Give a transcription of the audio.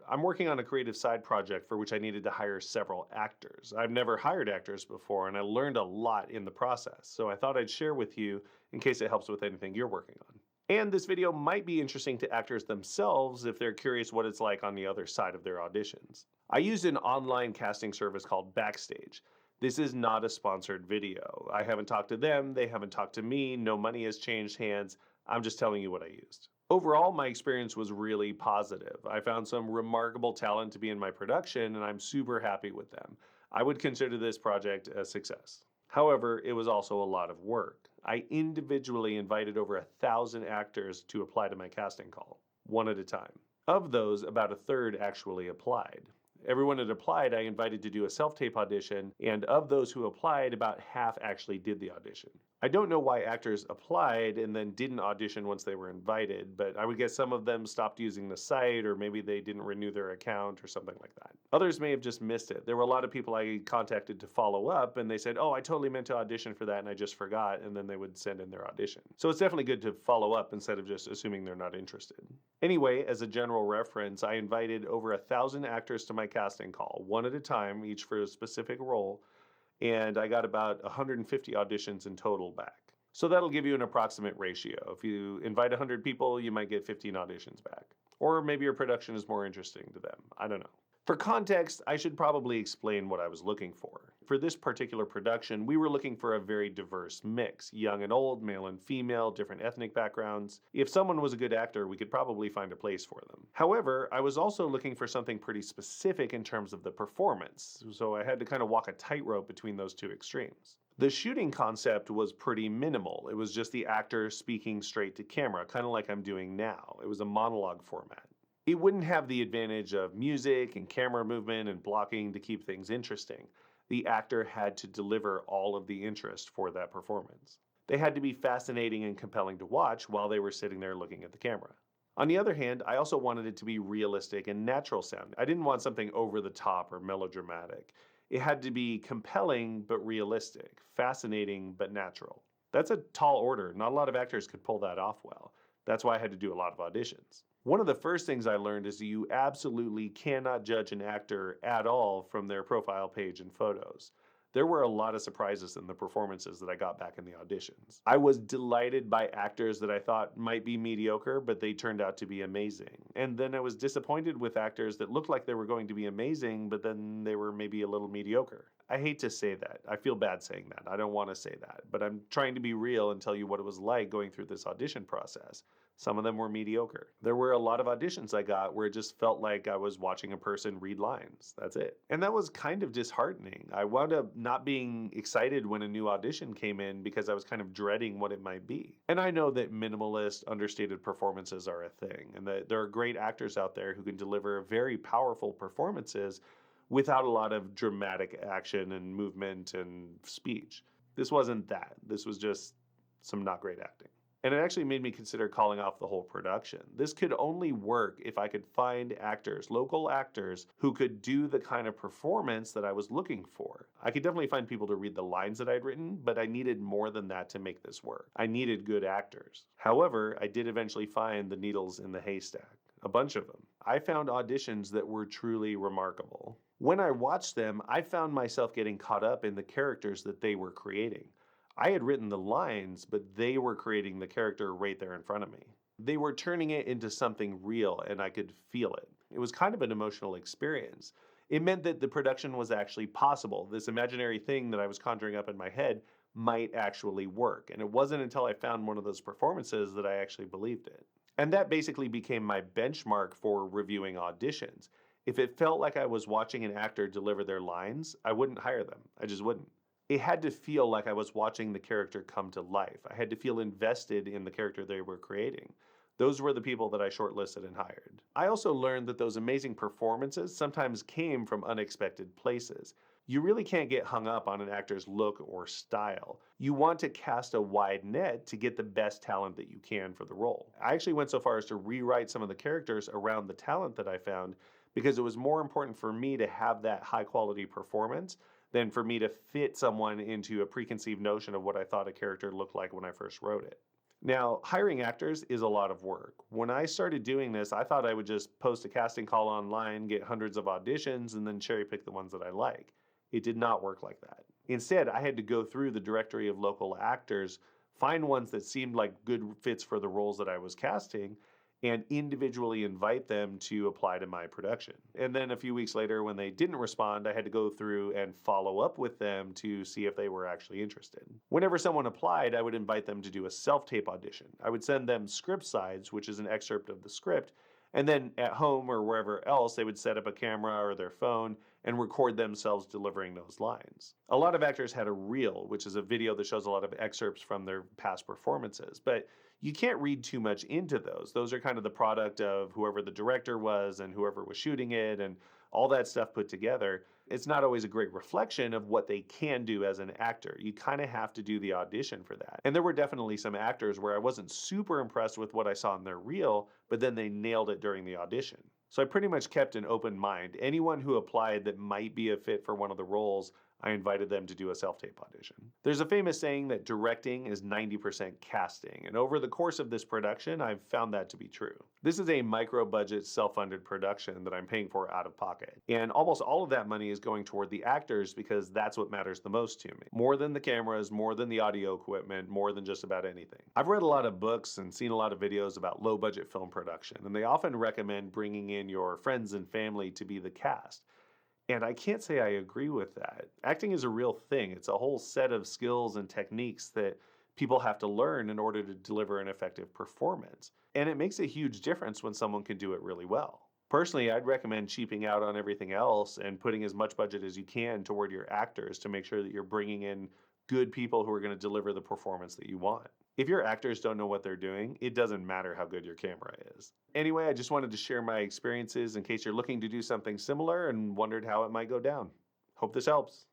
I'm working on a creative side project for which I needed to hire several actors. I've never hired actors before, and I learned a lot in the process. So I thought I'd share with you in case it helps with anything you're working on. And this video might be interesting to actors themselves if they're curious what it's like on the other side of their auditions. I used an online casting service called Backstage. This is not a sponsored video. I haven't talked to them, they haven't talked to me, no money has changed hands. I'm just telling you what I used. Overall, my experience was really positive. I found some remarkable talent to be in my production, and I'm super happy with them. I would consider this project a success. However, it was also a lot of work. I individually invited over 1,000 actors to apply to my casting call, one at a time. Of those, about a third actually applied. Everyone that applied, I invited to do a self tape audition, and of those who applied, about half actually did the audition. I don't know why actors applied and then didn't audition once they were invited, but I would guess some of them stopped using the site, or maybe they didn't renew their account or something like that. Others may have just missed it. There were a lot of people I contacted to follow up, and they said, "Oh, I totally meant to audition for that and I just forgot," and then they would send in their audition. So it's definitely good to follow up instead of just assuming they're not interested. Anyway, as a general reference, I invited over 1,000 actors to my casting call, one at a time, each for a specific role, and I got about 150 auditions in total back. So that'll give you an approximate ratio. If you invite 100 people, you might get 15 auditions back. Or maybe your production is more interesting to them. I don't know. For context, I should probably explain what I was looking for. For this particular production, we were looking for a very diverse mix, young and old, male and female, different ethnic backgrounds. If someone was a good actor, we could probably find a place for them. However, I was also looking for something pretty specific in terms of the performance, so I had to kind of walk a tightrope between those two extremes. The shooting concept was pretty minimal. It was just the actor speaking straight to camera, kind of like I'm doing now. It was a monologue format. It wouldn't have the advantage of music and camera movement and blocking to keep things interesting. The actor had to deliver all of the interest for that performance. They had to be fascinating and compelling to watch while they were sitting there looking at the camera. On the other hand, I also wanted it to be realistic and natural sounding. I didn't want something over the top or melodramatic. It had to be compelling but realistic, fascinating but natural. That's a tall order. Not a lot of actors could pull that off well. That's why I had to do a lot of auditions. One of the first things I learned is that you absolutely cannot judge an actor at all from their profile page and photos. There were a lot of surprises in the performances that I got back in the auditions. I was delighted by actors that I thought might be mediocre, but they turned out to be amazing. And then I was disappointed with actors that looked like they were going to be amazing, but then they were maybe a little mediocre. I hate to say that. I feel bad saying that. I don't want to say that. But I'm trying to be real and tell you what it was like going through this audition process. Some of them were mediocre. There were a lot of auditions I got where it just felt like I was watching a person read lines. That's it. And that was kind of disheartening. I wound up not being excited when a new audition came in because I was kind of dreading what it might be. And I know that minimalist, understated performances are a thing, and that there are great actors out there who can deliver very powerful performances without a lot of dramatic action and movement and speech. This wasn't that. This was just some not great acting. And it actually made me consider calling off the whole production. This could only work if I could find actors, local actors, who could do the kind of performance that I was looking for. I could definitely find people to read the lines that I'd written, but I needed more than that to make this work. I needed good actors. However, I did eventually find the needles in the haystack. A bunch of them. I found auditions that were truly remarkable. When I watched them, I found myself getting caught up in the characters that they were creating. I had written the lines, but they were creating the character right there in front of me. They were turning it into something real, and I could feel it. It was kind of an emotional experience. It meant that the production was actually possible. This imaginary thing that I was conjuring up in my head might actually work. And it wasn't until I found one of those performances that I actually believed it. And that basically became my benchmark for reviewing auditions. If it felt like I was watching an actor deliver their lines, I wouldn't hire them. I just wouldn't. It had to feel like I was watching the character come to life. I had to feel invested in the character they were creating. Those were the people that I shortlisted and hired. I also learned that those amazing performances sometimes came from unexpected places. You really can't get hung up on an actor's look or style. You want to cast a wide net to get the best talent that you can for the role. I actually went so far as to rewrite some of the characters around the talent that I found because it was more important for me to have that high quality performance than for me to fit someone into a preconceived notion of what I thought a character looked like when I first wrote it. Now, hiring actors is a lot of work. When I started doing this, I thought I would just post a casting call online, get hundreds of auditions, and then cherry pick the ones that I like. It did not work like that. Instead, I had to go through the directory of local actors, find ones that seemed like good fits for the roles that I was casting, and individually invite them to apply to my production. And then a few weeks later, when they didn't respond, I had to go through and follow up with them to see if they were actually interested. Whenever someone applied, I would invite them to do a self tape audition. I would send them script sides, which is an excerpt of the script. And then at home or wherever else, they would set up a camera or their phone and record themselves delivering those lines. A lot of actors had a reel, which is a video that shows a lot of excerpts from their past performances. But you can't read too much into those. Those are kind of the product of whoever the director was and whoever was shooting it and all that stuff put together. It's not always a great reflection of what they can do as an actor. You kind of have to do the audition for that. And there were definitely some actors where I wasn't super impressed with what I saw in their reel, but then they nailed it during the audition. So I pretty much kept an open mind. Anyone who applied that might be a fit for one of the roles, I invited them to do a self tape audition. There's a famous saying that directing is 90% casting, and over the course of this production, I've found that to be true. This is a micro budget, self funded production that I'm paying for out of pocket. And almost all of that money is going toward the actors because that's what matters the most to me. More than the cameras, more than the audio equipment, more than just about anything. I've read a lot of books and seen a lot of videos about low budget film production, and they often recommend bringing in your friends and family to be the cast. And I can't say I agree with that. Acting is a real thing. It's a whole set of skills and techniques that people have to learn in order to deliver an effective performance. And it makes a huge difference when someone can do it really well. Personally, I'd recommend cheaping out on everything else and putting as much budget as you can toward your actors to make sure that you're bringing in good people who are going to deliver the performance that you want. If your actors don't know what they're doing, it doesn't matter how good your camera is. Anyway, I just wanted to share my experiences in case you're looking to do something similar and wondered how it might go down. Hope this helps.